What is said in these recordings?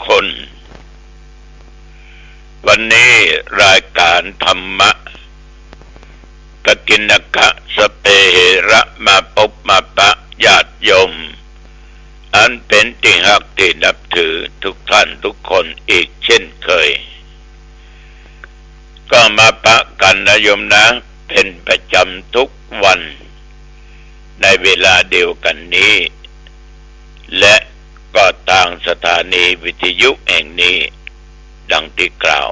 คนวันนี้รายการธรรมะกกิณกะสเปเหระมาพบมาปะญาติโยมอันเป็นที่รักที่นับถือทุกท่านทุกคนอีกเช่นเคยก็มาปะกันนะโยมนะเป็นประจำทุกวันในเวลาเดียวกันนี้และก็ทางสถานีวิทยุแห่งนี้ดังที่กล่าว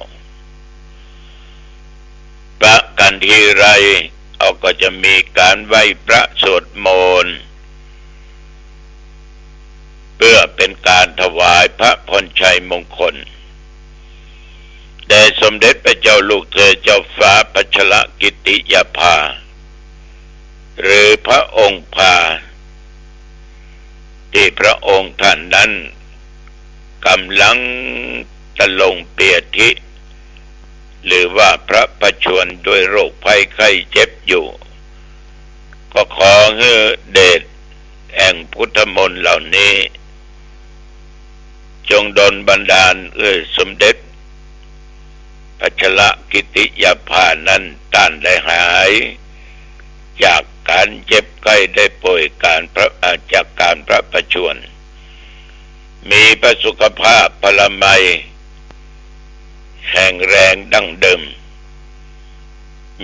ปะกันทีไรเราก็จะมีการไหว้พระสวดมนต์เพื่อเป็นการถวายพระพรชัยมงคลแด่สมเด็จพระเจ้าลูกเธอเจ้าฟ้าพัชรกิติยาภาหรือพระองค์พาที่พระองค์ท่านนั้นกำลังตะลงเปียทิหรือว่าพระประชวรด้วยโรคภัยไข้เจ็บอยู่ก็ขอให้เดชแห่งพุทธมนต์เหล่านี้จงดลบันดาลสมเด็จพัชรกิติยาภานั้นต้านได้หายจากการเจ็บไข้ได้ป่วยจากการพระประชวรมีพระสุขภาพพลามัยแข็งแรงดั้งเดิม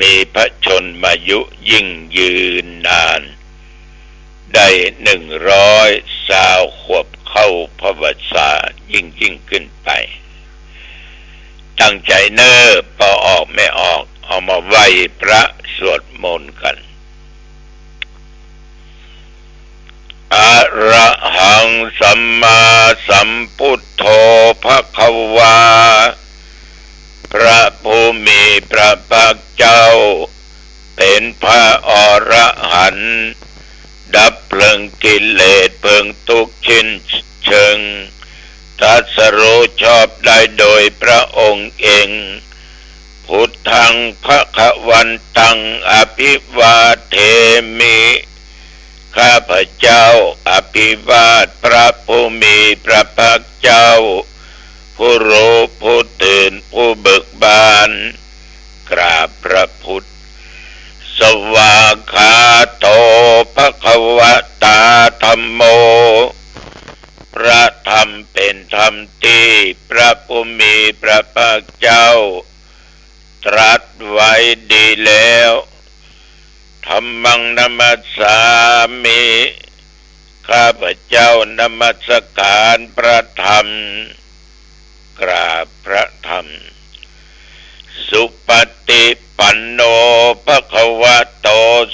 มีพระชนมายุยิ่งยืนนานได้120 ขวบเข้าพรรษายิ่งขึ้นไปตั้งใจเน้อพอออกไม่ออกเอามาไหว้พระสวดมนต์กันอะระหังสัมมาสัมพุทโธภควาพระผู้มีพระภาคเจ้าเป็นพระอรหันต์ดับเพลิงกิเลสเพลิงทุกข์สิ้นเชิงตรัสรู้ชอบได้โดยพระองค์เองพุทธังภควันตังอภิวาเทมิข้าพเจ้าอภิวาทพระผู้มีพระภาคเจ้าผู้รู้ผู้ตื่นผู้เบิกบานกราบพระพุทธสวากขาโตภควตาธัมโมพระธรรมเป็นธรรมที่พระผู้มีพระภาคเจ้าตรัสไว้ดีแล้วธัมมังนัมมัสสามิข้าพเจ้านมัสการพระธรรมกราบพระธรรมสุปฏิปันโนภควโต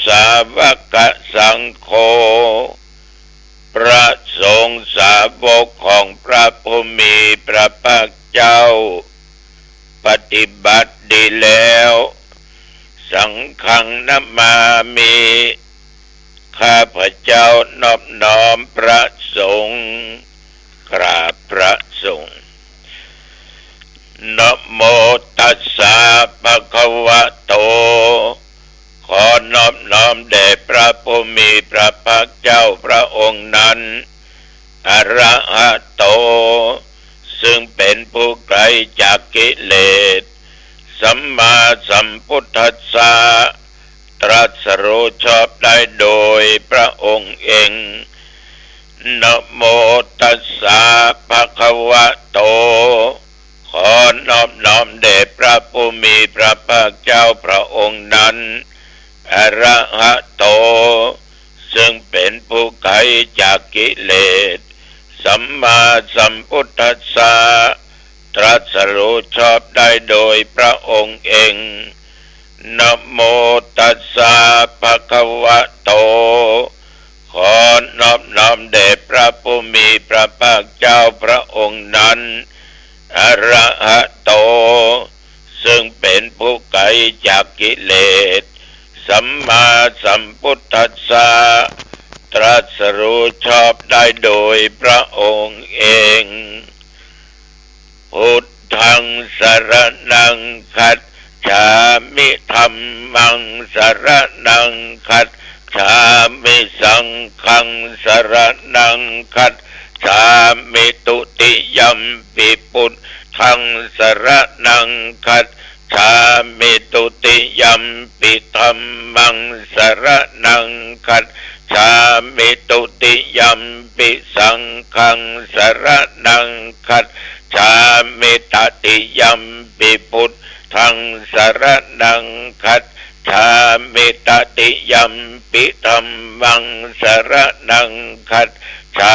สาวกสังโฆพระสงฆ์สาวกของพระผู้มีพระภาคเจ้าปฏิบัติดีแล้วสังฆังนัมมามิข้าพเจ้านอบน้อมพระสงฆ์กราบพระสงฆ์นะโมตัสสะภะคะวะโตขอนอบน้อมแด่พระผู้มีพระภาคเจ้าพระองค์นั้นอะระหะโตซึ่งเป็นผู้ไกลจากกิเลสสัมมาสัมพุทธัสสะตรัสรู้ชอบได้โดยพระองค์เองนะโมตัสสะภะคะวะโตขอนอบน้อมแด่พระผู้มีพระภาคเจ้าพระองค์นั้นอะระหะโตซึ่งเป็นผู้ไกลจากกิเลสสัมมาสัมพุทธัสสะตรัสรู้ชอบได้โดยพระองค์เองนะโมตัสสะภะคะวะโตขอนอบน้อมแด่พระผู้มีพระภาคเจ้าพระองค์นั้นอะระหะโตซึ่งเป็นผู้ไกลจากกิเลสสัมมาสัมพุทธัสสะตรัสรู้ชอบได้โดยพระองค์เองพุทธังสรณังคัจฉามิธัมมังสรณังคัจฉามิสังฆังสรณังคัจ สามิตุติยัมปิพุทธังสรณังคัจฉามิตุติยัมปิธัมมังสรณังคัจฉามิตุติยัมปิสังฆังสรณังคัจฉามิตติยัมปิพุทธังสรณังคัจฉามิตติยัมปิธัมมังสรณังคัจฉา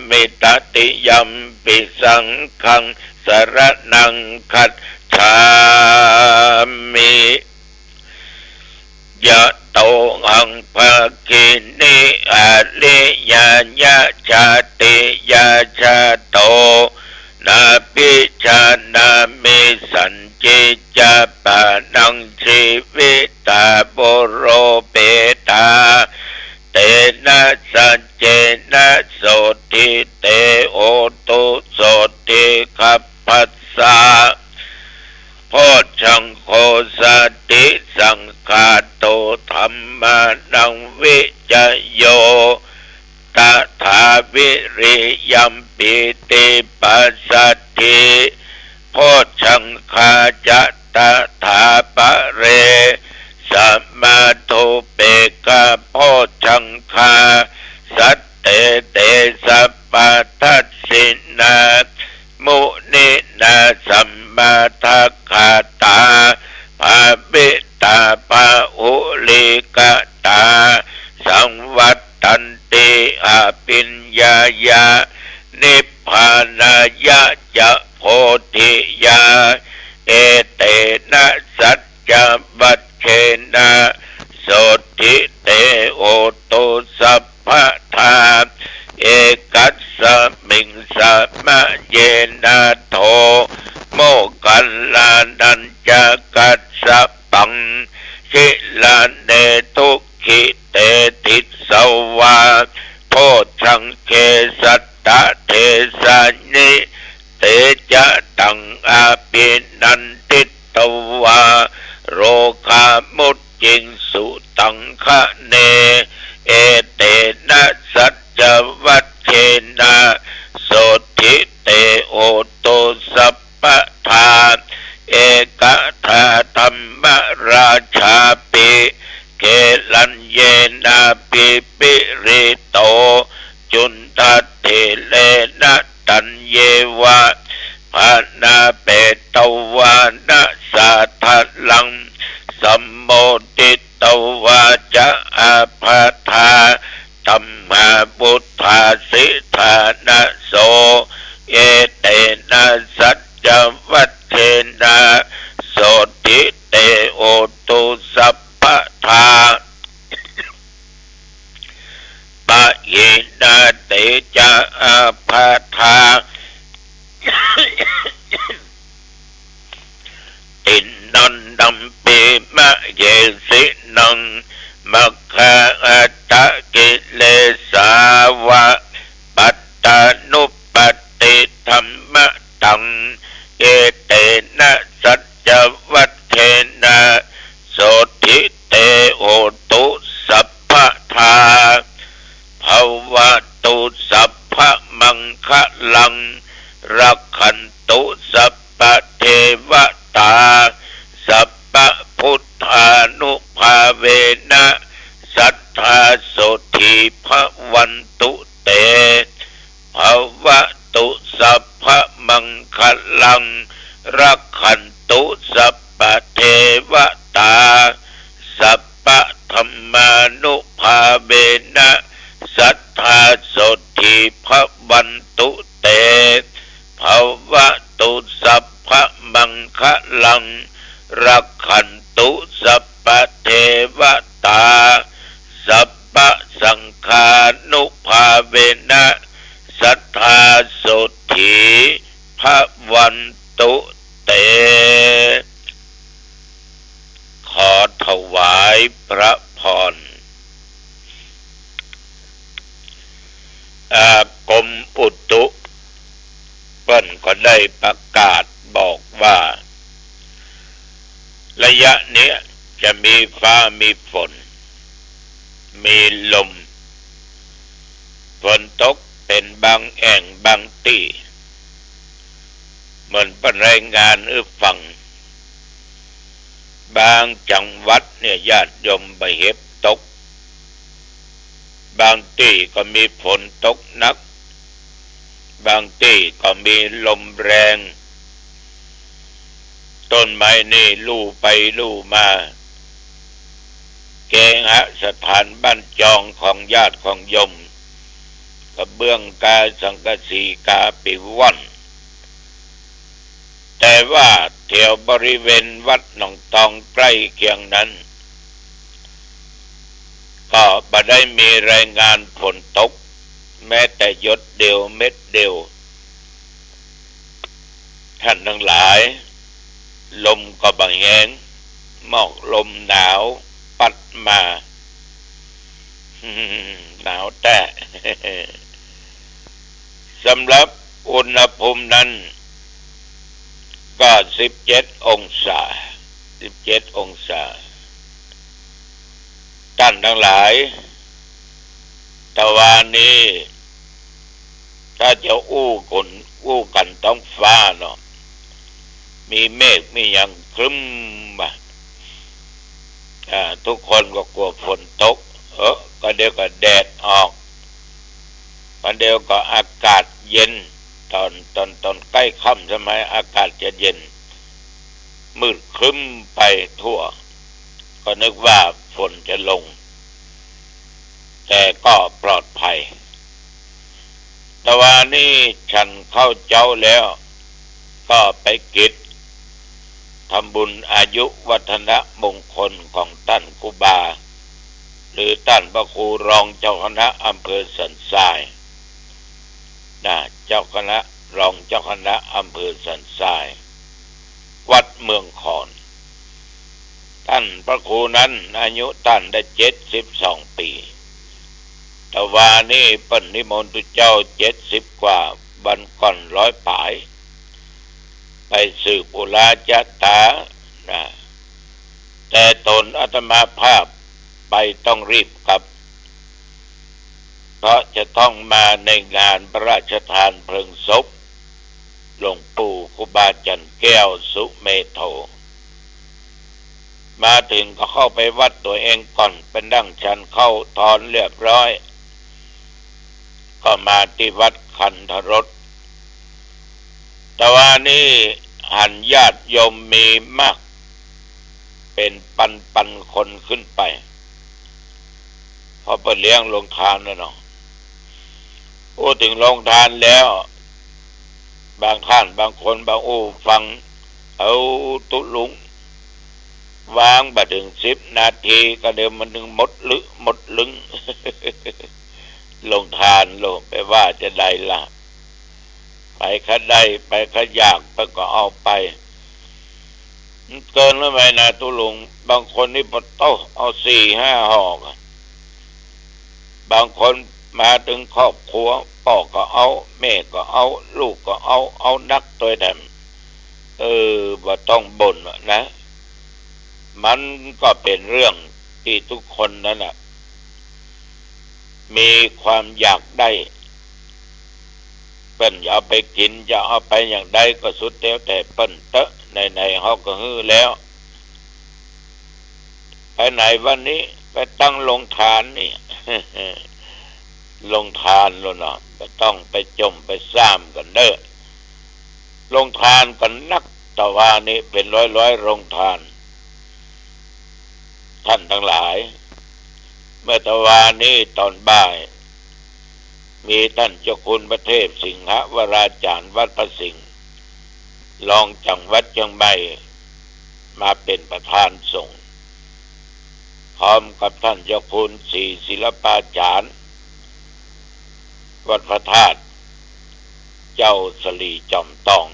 มิตติยัมปิสังฆังสรณังคัจฉามิยะโตหังภะคินิอะลิยาญะชาติยาชาโตนาปิชานามิสัญจิจาปานังชีวิตาบุโรเปตาเตนะสัจเจนะโสติเตโอตุโสติขัพพัสสะโพชังโคสติสังฆาโตธัมมานังวิจโยตถาวิริยัมปิติปัสสัทธิโพชังคาจะตถาปะเรสัมมาโทเปกะโพชังคาสัตเตเตสัพพทัสสินามุนินาสัมมาทัคคาตาภาวิตาภาอุลิกตาสังวัตตันติอาปิญญายานิพพานายะจะโพธิยาเอเตนะสัจจวัชเชนะโสติเตโอโตสัพพะทาเอกัสสมิงสัมมะเยนะโทโมกัลลานัญจกัสสะปังชิลาเนทุขิเตติสวาโพชังเคสัตตะเทสานิเตจะตังอาปินันติตวาโรคามุตจิงสุตังคะเนเอเตนะสัจจวัชเชนะโสติเตโอโตสัพพะทาเอกทาธัมมราชาปิเกลัญเยนะปิปิริโตจุนทัตเถเลนะตัญเยวะภานาเปตวานะสาทัลลังสัมโมติตวาจะอาภาธาธัมมาบุทธาสิธานะโสเอเตนะสัจจวัชเชนะโสติเตโอตุสัพพะทาปะเยนะเตจะอาภาธาตินนันดัมเปมะเยสินังมัคคะอัตตะกิเลสาวะปัตตานุปัตติธัมมะตังเอเตนะสัจจวัชเชนะโสติเตโอตุสัพพะทาภวตุสัพพะมังคะลังรักขันตุสัพพะเทวตาสัพพะพุทธานุภาเวนะสัทธาโสทิภวันตุเตภวตุสัพพะมังคะลังรักขันตุสัพพะเทวตาสัพพะธัมมานุภาเวนะสัทธาโสทิภวันตุเตภวตุสัพพะมังคะลังรักขันตุสัพพะเทวตาสัพพะสังฆานุภาเวนะสัทธาโสทิภวันตุเตขอถวายพระพรกรมอุตุเปิ้นก็ได้ประกาศบอกว่าระยะเนี้ยจะมีฟ้ามีฝนมีลมฝนตก เป็นบางแห่งบางที่เหมือนเป็นรายงานฟังบางจังหวัดเนี่ยญาติโยมไปเห็บตกบางที่ก็มีฝนตกหนักบางที่ก็มีลมแรงต้นไม้นี่ลู่ไปลู่มาเกหะสถานบ้านจองของญาติของโยมกระเบื้องกาสังกะสีกาปิวว่อนแต่ว่าแถวบริเวณวัดหนองตองใกล้เคียงนั้นก็บ่ได้มีรายงานฝนตกแม้แต่หยดเดียวเม็ดเดียวท่านทั้งหลายลมก็บ่แห้งหมอกลมหนาวปัดมาหนาวแต่ สำหรับอุณหภูมินั้นก็17 องศาท่านทั้งหลายตะวันนี้ถ้าจะอู้กันต้องฟ้าเนาะมีเมฆมีอย่างครึ้มมาทุกคนก็กลัวฝนตกก็เดี๋ยวก็แดดออกก็เดี๋ยวก็อากาศเย็นตอนใกล้ค่ำใช่ไหมอากาศจะเย็นมืดครึ้มไปทั่วก็นึกว่าฝนจะลงแต่ก็ปลอดภัยแต่ว่านี่ฉันเข้าเจ้าแล้วก็ไปกิจทำบุญอายุวัฒนมงคลของท่านครูบาหรือท่านพระครูรองเจ้าคณะอำเภอสันทรายเจ้าคณะรองเจ้าคณะอำเภอสันทรายวัดเมืองขอนท่านพระครูนั้นอายุท่านได้72 ปีแต่ว่านี่เปิ้นนิมนต์เจ้า70 กว่าบันก่อน100 ปลายไปสืบอุราจตาแต่ตนอาตมาภาพไปต้องรีบกลับเพราะจะต้องมาในงานพระราชทานเพลิงศพหลวงปู่ครูบาจันทร์แก้วสุเมโธมาถึงก็เข้าไปวัดตัวเองก่อนเป็นดั่งฉันเข้าทอนเรียบร้อยก็มาที่วัดคันธรสแต่ว่านี่หันญาติโยมมีมากเป็นปันคนขึ้นไปพอไปเลี้ยงลงทานแล้วเนาะพูดถึงลงทานแล้วบางท่านบางคนบางฟังเอาตุลุงวางบัดถึง10 นาทีก็เดี๋ยวมันถึงหมดลึง ลงทานลงไปว่าจะได้ละไปข้าได้ไปข้าอยากไปก็เอาไปเกินแล้วไหมนะตุลุงบางคนนี่ปะโตเอา4-5 ห่อบางคนมาถึงครอบครัวพ่อก็เอาแม่ก็เอาลูกก็เอานักตัวแถมบ่ต้องบ่นนะมันก็เป็นเรื่องที่ทุกคนนั่นแหละมีความอยากได้เปิ้นอย่าเอาไปกินจะเอาไปอย่างใดก็สุดแล้วแต่เปิ้นเตอะในเฮาก็ฮื้อแล้วไปไหนวันนี้ไปตั้งลงทานนี่ ลงทานแล้วเนาะก็ต้องไปจมไปซ้ำกันเด้อลงทานกันนักแต่ว่านี่เป็นร้อยโรงทานท่านทั้งหลายเมื่อตะวานี้ตอนบ่ายมีท่านเจ้าคุณพระเทพสิงหวราจารย์วัดพระสิงห์รองจังหวัดเชียงใหม่มาเป็นประธานสงฆ์พร้อมกับท่านเจ้าคุณศรีศิลปาจารย์วัดพระธาตุเจ้าสลีจอมตอง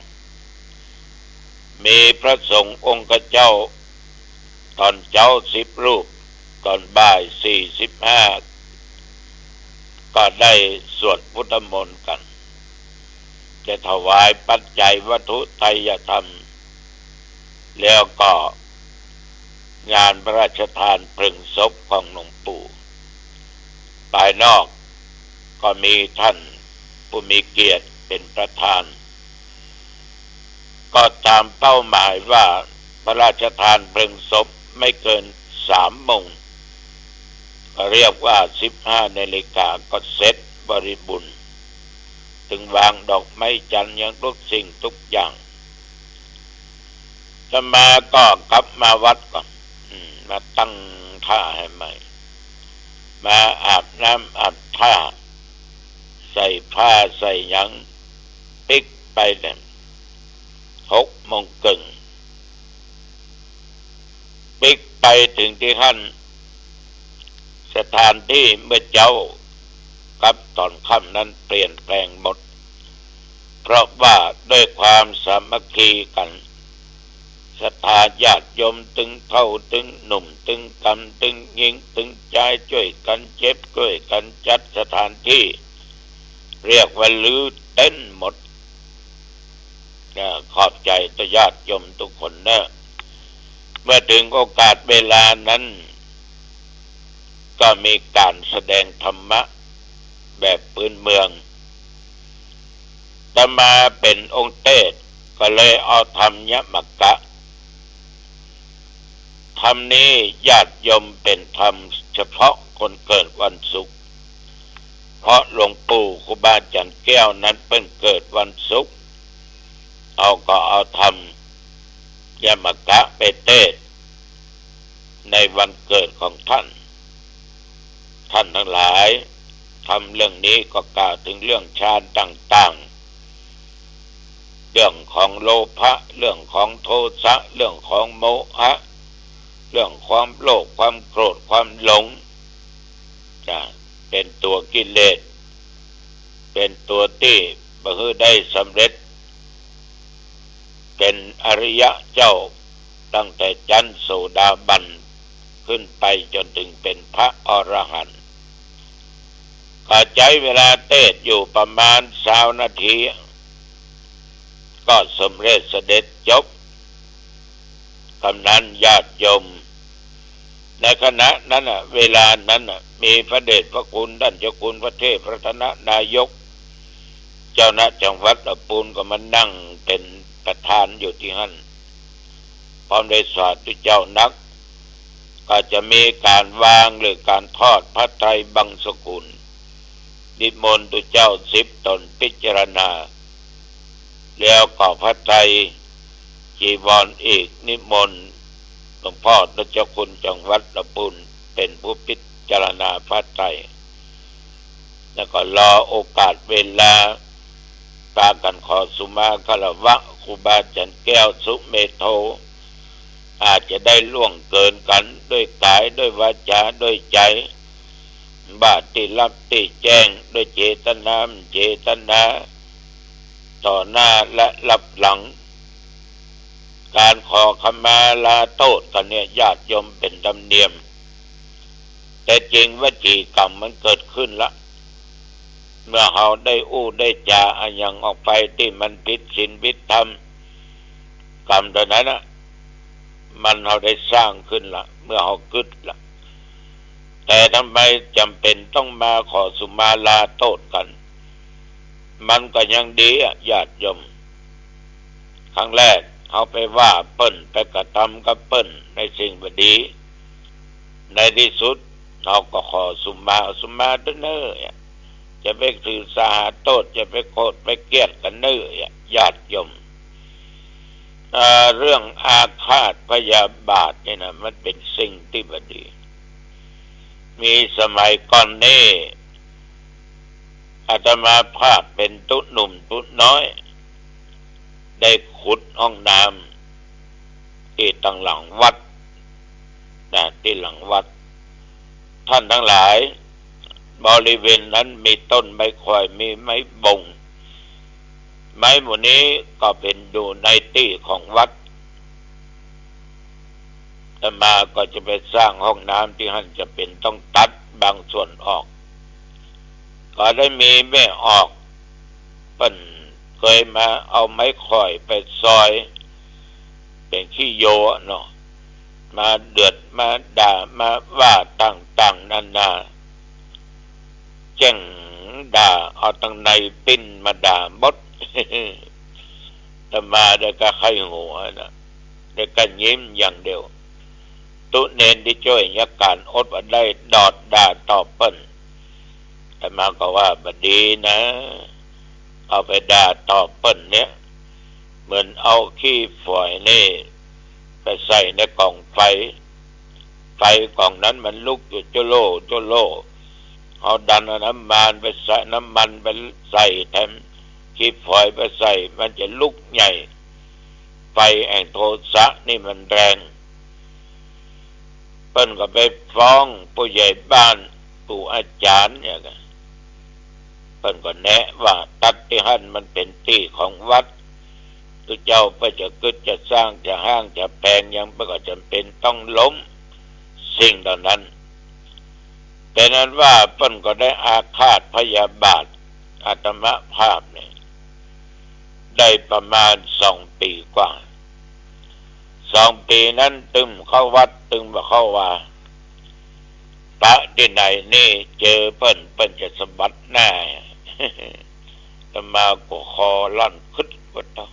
มีพระสงฆ์องค์เจ้าตอนเจ้า10 รูปตอนบ่าย45ก็ได้สวดพุทธมนต์กันจะถวายปัจจัยวัตถุไตรยธรรมแล้วก็งานพระราชทานเพลิงศพของหลวงปู่ภายนอกก็มีท่าน ผู้มีเกียรติเป็นประธานก็ตามเป้าหมายว่าพระราชทานเพลิงศพไม่เกิน3 โมงก็เรียกว่า15 นาฬิกาก็เสร็จบริบูรณ์ถึงวางดอกไม้จันทร์อย่างทุกสิ่งทุกอย่างจะมาก็กลับมาวัดก่อนมาตั้งท่าให้ใหม่มาอาบน้ำอาบท่าใส่ผ้าใส่หยังปิกไปเนี่ย6 โมงครึ่งปิกไปถึงที่ท่านสถานที่เมื่อเจ้ากับตอนค่ำนั้นเปลี่ยนแปลงหมดเพราะว่าด้วยความสามัคคีกันศรัทธาญาติโยมตึงเท่าตึงหนุ่มตึงกำตึงหญิงตึงใจช่วยกันเจ็บช่วยกันจัดสถานที่เรียกว่าลือเต้นหมดขอบใจต่อญาติโยมทุกคนนะเมื่อถึงโอกาสเวลานั้นก็มีการแสดงธรรมะแบบพื้นเมืองแต่มาเป็นองค์เทศก็เลยเอาธรรมยมกะธรรมนี้ญาติโยมเป็นธรรมเฉพาะคนเกิดวันศุกร์เพราะหลวงปู่ครูบาอาจารย์แก้วนั้นเป็นเกิดวันศุกร์เอาธรรมยมกะไปเทศในวันเกิดของท่านทั้งหลายทำเรื่องนี้ก็กล่าวถึงเรื่องฌานต่างๆเรื่องของโลภะเรื่องของโทสะเรื่องของโมหะเรื่องความโลภความโกรธความหลงเป็นตัวกิเลสเป็นตัวที่บ่ฮื้อได้สำเร็จเป็นอริยะเจ้าตั้งแต่ชั้นโสดาบันขึ้นไปจนถึงเป็นพระอรหันต์ก็ใช้เวลาเทศอยู่ประมาณ20 นาทีก็สำเร็จเสด็จจบคำนั้นญาติโยมในขณะนั้นเวลานั้นมีพระเดชพระคุณท่านเจ้าคุณพระเทพรัตนนายกเจ้าหน้าจังหวัดลำพูนก็มานั่งเป็นประธานอยู่ที่นั่นพร้อมด้วยสาธุเจ้านักก็จะมีการวางหรือการทอดพระไตรบังสกุลนิมนต์ตุเจ้า10 ตนพิจารณาแล้วก็พระไตรจีวรอีกนิมนต์หลวงพ่อเจ้าคุณจังหวัดลำพูนเป็นผู้พิจารณาพระไตรแล้วก็รอโอกาสเวลาปากันขอสุมาคารวะครูบาอาจารย์แก้วสุเมโธอาจจะได้ล่วงเกินกันด้วยกายด้วยวาจาด้วยใจบาติรับติแจ้งด้วยเจตนาต่อหน้าและรับหลังการขอขมาลาโทษกันเนี่ยญาติโยมเป็นธรรมเนียมแต่จริงวจีกรรมมันเกิดขึ้นละเมื่อเราได้ได้จาอันยังออกไปที่มันผิดศีลผิดธรรมกรรมตัวนั้นมันเราได้สร้างขึ้นละเมื่อเรากึศละแต่ทำไมจำเป็นต้องมาขอสุมาลาโทษกันมันก็ยังดีญาติโยมครั้งแรกเขาไปว่าเปิ้นไปกระทำกับเปิ้นในสิ่งบดีในที่สุดเราก็ขอสุมาด้วยเนอจะไปถือสาโทษจะไปโกรธไปเกลียดกันเนอญาติโยมเรื่องอาฆาตพยาบาทเนี่ยนะมันเป็นสิ่งที่บดีมีสมัยก่อนนี้อาตมาภาพเป็นตุ๊หนุ่มตุ๊น้อยได้ขุดห้องน้ำที่ตั้งหลังวัดที่หลังวัดท่านทั้งหลายบริเวณนั้นมีต้นไม้ควายมีไม้บงไม้หมู่นี้ก็เป็นอยู่ในที่ของวัดแต่มาก็จะไปสร้างห้องน้ำที่ท่านจะเป็นต้องตัดบางส่วนออกก็ได้มีแม่ออกเปิ้นเคยมาเอาไม้ข่อยไปซอยเป็นขี้โยเนาะมาเดือดมาด่ามาว่าต่างๆนานาแจ้ง ด่าเอาตั้งในปิ้นมาด่าบดแต่มาได้ก็ไข้หัวนะได้ก็ยิ้มอย่างเดียวตุเนนที่ช่วยยักการอดว่าได้ดอดด่าตอบเปิ้นแต่มาก็ว่าบดีนะเอาไปด่าตอบเปิ้นเนี่ยเหมือนเอาขี้ฝอยนี่ไปใส่ในกล่องไฟกล่องนั้นมันลุกอยู่โจโลเอาดันน้ำมันไปใส่น้ำมันไปใส่แถมขี้ฝอยไปใส่มันจะลุกใหญ่ไฟแห่งโทสะนี่มันแรงเปิ้นก็ไปฟ้องผู้ใหญ่บ้านผู้อาจารย์เนี่ยเปิ้นก็แนะว่าตัดที่หั่นมันเป็นที่ของวัดตัวเจ้าไปจะกึศจะสร้างจะห้างจะแปลงยังไม่ก็จำเป็นต้องล้มสิ่งเหล่านั้นแต่นั้นว่าเปิ้นก็ได้อาฆาตพยาบาทอาตมภาพเนี่ยได้ประมาณ2 ปีกว่า2 ปีนั้นตึมเข้าวัดตึมว่าเข้าว่าพระที่ไหนนี่เจอเปิ้นจะสะบัดหน้าแต่มาก็คอลั่นคึดก็ต้อง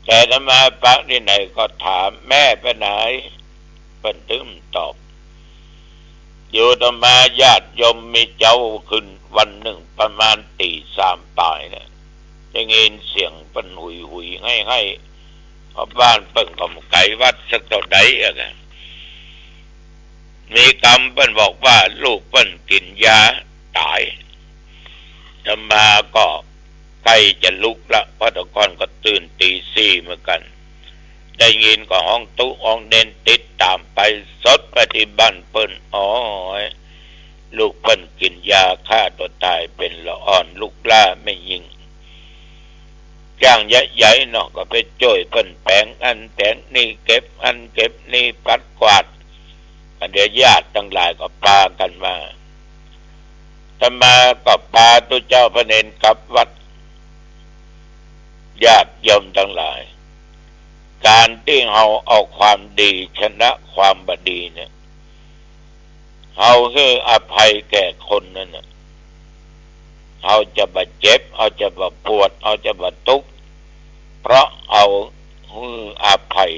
แต่ถ้ามาพระที่ไหนก็ถามแม่ไปไหนเปิ้นตึมตอบอยู่ต่อมาญาติโยมมีเจ้าขึ้นวันหนึ่งประมาณตี 3ปลายเนี่ยได้ยินเสียงเปิ้นหุยให้เพราะบ้านเปิ้นก็ไกลวัดสักเท่าใดอ่ะมีกรรมเปิ้นบอกว่าลูกเปิ้นกินยาตายต่อมาก็ใกล้จะลุกละเพราะตะก่อนก็ตื่นตี 4เหมือนกันได้ยินก็ห้องตู้ห้องเด่นติดตามไปสดไปที่บ้านเปิ้นลูกเปิ้นกินยาฆ่าตัวตายเป็นละอ่อนลูกล่าไม่ยิงจ้างใหญ่ๆเนาะก็ไปช่วยเปิ้นแปลงอันแต่งนี่เก็บอันเก็บนี่ปัดกวาดเดี๋ยวญาติทั้งหลายก็พากันมาแต่มาก็พาตัวเจ้าพระเนนกลับวัดญาติโยมทั้งหลายการที่เราเอาความดีชนะความบดีเนี่ยเราให้อภัยแก่คนนั่นน่ะเราจะบาดเจ็บเราจะบาดปวดเราจะบาดทุกข์เพราะเอาให้อภัย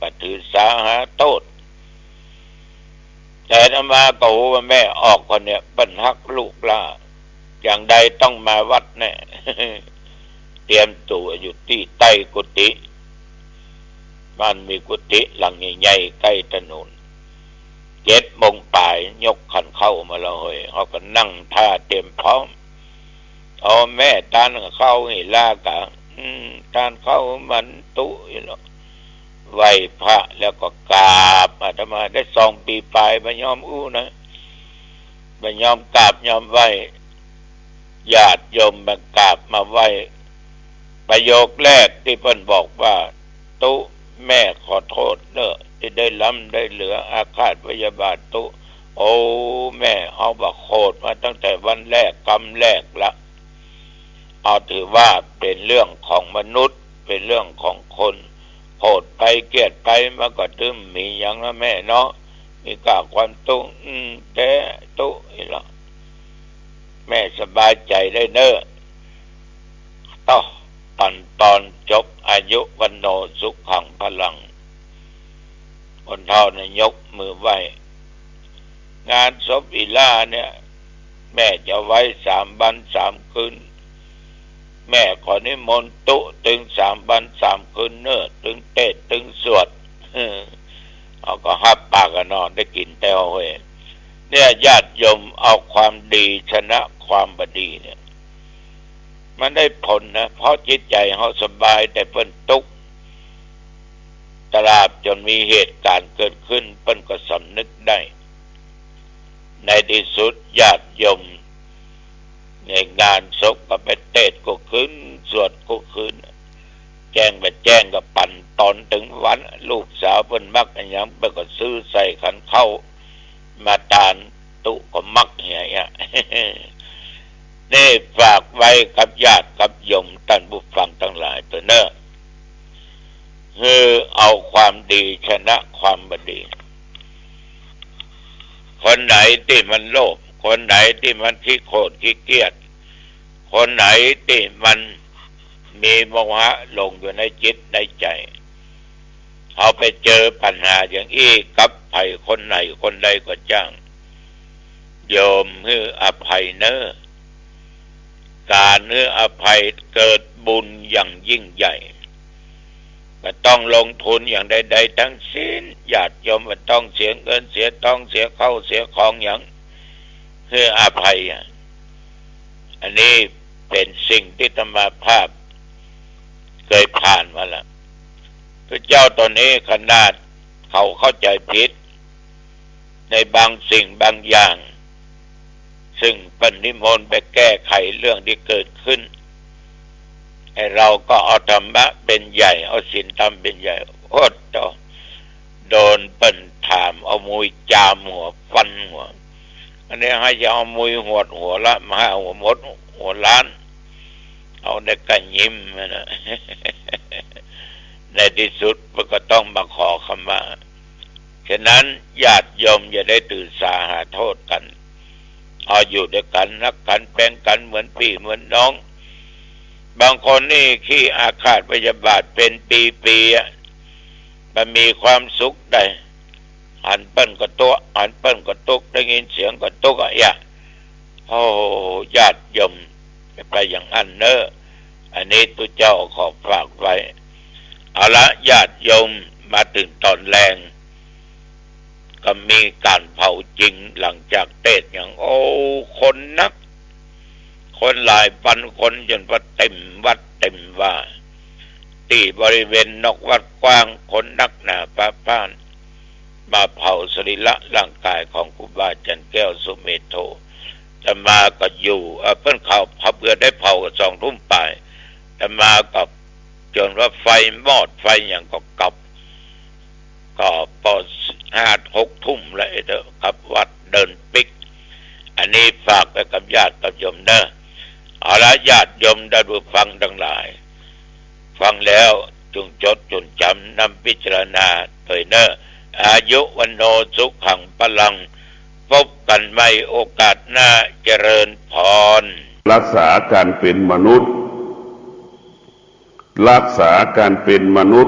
ปฏิสาหาโทษแต่ถ้ามาก็ว่าแม่ออกคนเนี่ยปัญหักลูกล่าอย่างใดต้องมาวัดแน่ เตรียมตัวอยู่ที่ใต้กุฏิบ้านมีกุฏิหลังใหญ่ๆใกล้ถนน7 โมงป่ายยกขันเข้ามาแล้วเฮ้ยเขาก็นั่งท่าเตรียมพร้อมเอาแม่ตานเข้าให้ลากะตานเข้ามันตุอยู่แล้วไหวพระแล้วก็กราบอาตมาได้2 ปีปลายมายอมอู้นะมายอมกราบยอมไหวญาติโยมมากราบมาไหวประโยคแรกที่เพิ่นบอกว่าตุแม่ขอโทษเนอะที่ได้ล้ำได้เหลืออาฆาตพยาบาทตุโอ้แม่เอาบักโคตรมาตั้งแต่วันแรกกรรมแรกละเอาถือว่าเป็นเรื่องของมนุษย์เป็นเรื่องของคนโหดไปเกลียดไปมันก็ตึมมีอย่างนะแม่เนาะมีกาความตุแต่ตุอีหละแม่สบายใจได้เนอะต่อตอนจบอายุวันโนสุขังพลังคนเท่าเนี่ยยกมือไหว้งานศพอีล่าเนี่ยแม่จะไว้3 วัน 3 คืนแม่ขอนิมนต์ตุถึง3 วัน 3 คืนเนอะถึงเทศถึงสวดเอาก็หับปากกันนอนได้กินแต่เอาเว้ยเนี่ยญาติโยมเอาความดีชนะความบดีเนี่ยมันได้ผลนะเพราะจิตใจเขาสบายแต่เพิ่นทุกข์ตราบจนมีเหตุการณ์เกิดขึ้นเพิ่นก็สำนึกได้ในที่สุดญาติโยมในงานศพก็ไปเทศก็คืนสวดก็คืนแจ้งไปแจ้งกับปั่นตอนถึงวันลูกสาวเพิ่นมักอันยังเพิ่นก็ซื้อใส่ขันเข้ามาตานตุก็มักเหี้ยนี่ฝากไว้กับญาติกับโยมท่านผู้ฟังทั้งหลายตัวเนอะคือเอาความดีชนะความบดีคนไหนที่มันโลภ คนไหนที่มันขี้โกรธขี้เกียจคนไหนที่มันมีโมหะลงอยู่ในจิตในใจเอาไปเจอปัญหาอย่างอี้กับภัยคนไหนคนใดก็จ้างโยมให้อภัยเนอะการให้อภัยเกิดบุญอย่างยิ่งใหญ่ก็ต้องลงทุนอย่างใดๆทั้งสิ้นญาติโยมมันต้องเสียเงินเสียทองเสียข้าวเสียของอย่างให้อภัยอันนี้เป็นสิ่งที่ธรรมภาพเคยผ่านมาแล้วพระเจ้าตนนี้ขนาดเขาเข้าใจผิดในบางสิ่งบางอย่างซึ่งปณิมนต์ไปแก้ไขเรื่องที่เกิดขึ้นให้เราก็เอาธรรมะเป็นใหญ่เอาศีลธรรมเป็นใหญ่โอดต่อโดนเปิ้นถามเอามวยจามหัวฟันหัวอันนี้ให้จะเอามวยหัวละมาหัวมดหัวล้านเอาได้กันยิ้มนะในที่สุดมันก็ต้องมาขอขมาฉะนั้นญาติโยมอย่าได้ตื่นสาหาโทษกันเอาอยู่ด้วยกันรักกันเป็นกันเหมือนพี่เหมือนน้องบางคนนี่ขี้อาฆาตพยาบาทเป็นปีๆมันมีความสุขได้หันเปิ้นก็ตัวหันเปิ้นก็ตุกได้ยินเสียงก็ตุกอ่ะโอ้ญาติโยมไปอย่างนั้นเนอะอันนี้ตุเจ้าขอฝากไว้เอาละญาติโยมมาถึงตอนแรงก็มีการเผาจริงหลังจากเทศอย่างโอ้คนนักคนหลายพันคนจนว่าเต็มวัดเต็มว่าที่บริเวณนอกวัดกว้างคนนักหนาป้าป้านมาเผาสรีระร่างกายของครูบาจันแก้วสุเมโธแต่มาก็อยู่เพิ่นเขาเพื่อได้เผากับ2 ทุ่มไปแต่มากับจนว่าไฟมอดไฟอย่างก็กลับก็พอ5-6 ทุ่มแล้วเด้อครับวัดเดินปิกอันนี้ฝากไปกับญาติกับโยมเด้อเอาละญาติโยมได้ดูฟังทั้งหลายฟังแล้วจงจดจดจำนำพิจารณาเถิดเด้ออายุวันโนสุขังพลังพบกันใหม่โอกาสหน้าเจริญพรรักษาการเป็นมนุษย์รักษาการเป็นมนุษย์